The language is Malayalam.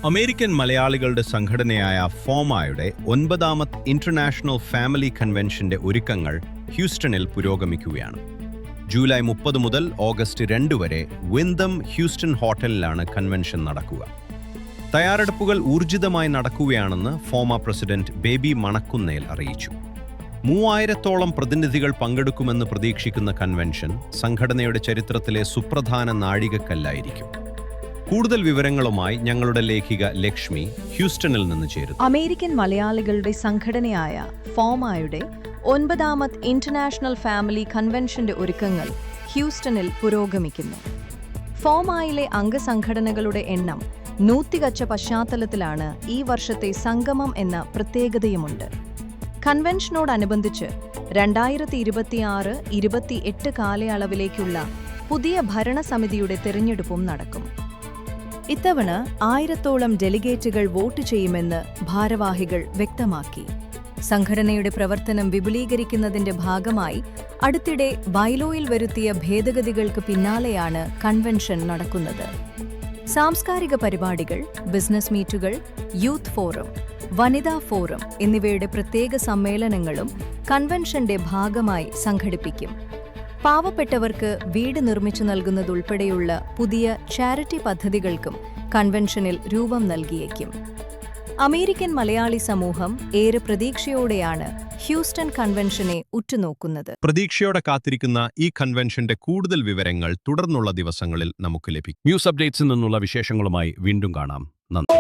അമേരിക്കൻ മലയാളികളുടെ സംഘടനയായ ഫോമയുടെ 9ാമത് ഇന്റർനാഷണൽ ഫാമിലി കൺവെൻഷന്റെ ഒരുക്കങ്ങൾ ഹ്യൂസ്റ്റണിൽ പുരോഗമിക്കുകയാണ്. ജൂലൈ 30 മുതൽ ഓഗസ്റ്റ് 2 വരെ വിൻഡം ഹ്യൂസ്റ്റൺ ഹോട്ടലിലാണ് കൺവെൻഷൻ നടക്കുക. തയ്യാറെടുപ്പുകൾ ഊർജിതമായി നടക്കുകയാണെന്ന് ഫോമ പ്രസിഡന്റ് ബേബി മണക്കുന്നേൽ അറിയിച്ചു. 3000-ഓളം പ്രതിനിധികൾ പങ്കെടുക്കുമെന്ന് പ്രതീക്ഷിക്കുന്ന കൺവെൻഷൻ സംഘടനയുടെ ചരിത്രത്തിലെ സുപ്രധാന നാഴികക്കല്ലായിരിക്കും. കൂടുതൽ വിവരങ്ങളുമായി ഞങ്ങളുടെ ലേഖിക ലക്ഷ്മി ഹ്യൂസ്റ്റണിൽ നിന്ന് ചേരുന്നു. അമേരിക്കൻ മലയാളികളുടെ സംഘടനയായ ഫോമയുടെ 9ാമത് ഇന്റർനാഷണൽ ഫാമിലി കൺവെൻഷന്റെ ഒരുക്കങ്ങൾ ഹ്യൂസ്റ്റണിൽ പുരോഗമിക്കുന്നു. ഫോമയിലെ അംഗസംഘടനകളുടെ എണ്ണം നൂത്തികച്ച പശ്ചാത്തലത്തിലാണ് ഈ വർഷത്തെ സംഗമം എന്ന പ്രത്യേകതയുമുണ്ട്. കൺവെൻഷനോടനുബന്ധിച്ച് 2026-28 കാലയളവിലേക്കുള്ള പുതിയ ഭരണസമിതിയുടെ തിരഞ്ഞെടുപ്പും നടക്കും. ഇത്തവണ 1000-ഓളം ഡെലിഗേറ്റുകൾ വോട്ട് ചെയ്യുമെന്ന് ഭാരവാഹികൾ വ്യക്തമാക്കി. സംഘടനയുടെ പ്രവർത്തനം വിപുലീകരിക്കുന്നതിന്റെ ഭാഗമായി അടുത്തിടെ ബൈലോയിൽ വരുത്തിയ ഭേദഗതികൾക്ക് പിന്നാലെയാണ് കൺവെൻഷൻ നടക്കുന്നത്. സാംസ്കാരിക പരിപാടികൾ, ബിസിനസ് മീറ്റുകൾ, യൂത്ത് ഫോറം, വനിതാ ഫോറം എന്നിവയുടെ പ്രത്യേക സമ്മേളനങ്ങളും കൺവെൻഷന്റെ ഭാഗമായി സംഘടിപ്പിക്കും. പാവപ്പെട്ടവർക്ക് വീട് നിർമ്മിച്ചു നൽകുന്നതുൾപ്പെടെയുള്ള പുതിയ ചാരിറ്റി പദ്ധതികൾക്കും കൺവെൻഷനിൽ രൂപം നൽകിയേക്കും. അമേരിക്കൻ മലയാളി സമൂഹം ഏറെ പ്രതീക്ഷയോടെയാണ് ഹ്യൂസ്റ്റൺ കൺവെൻഷനെ ഉറ്റുനോക്കുന്നത്. പ്രതീക്ഷയോടെ കാത്തിരിക്കുന്ന ഈ കൺവെൻഷന്റെ കൂടുതൽ വിവരങ്ങൾ തുടർന്നുള്ള ദിവസങ്ങളിൽ നമുക്ക് ലഭിക്കും. ന്യൂസ് അപ്ഡേറ്റ്സിൽ നിന്നുള്ള വിശേഷങ്ങളുമായി വീണ്ടും കാണാം. നന്ദി.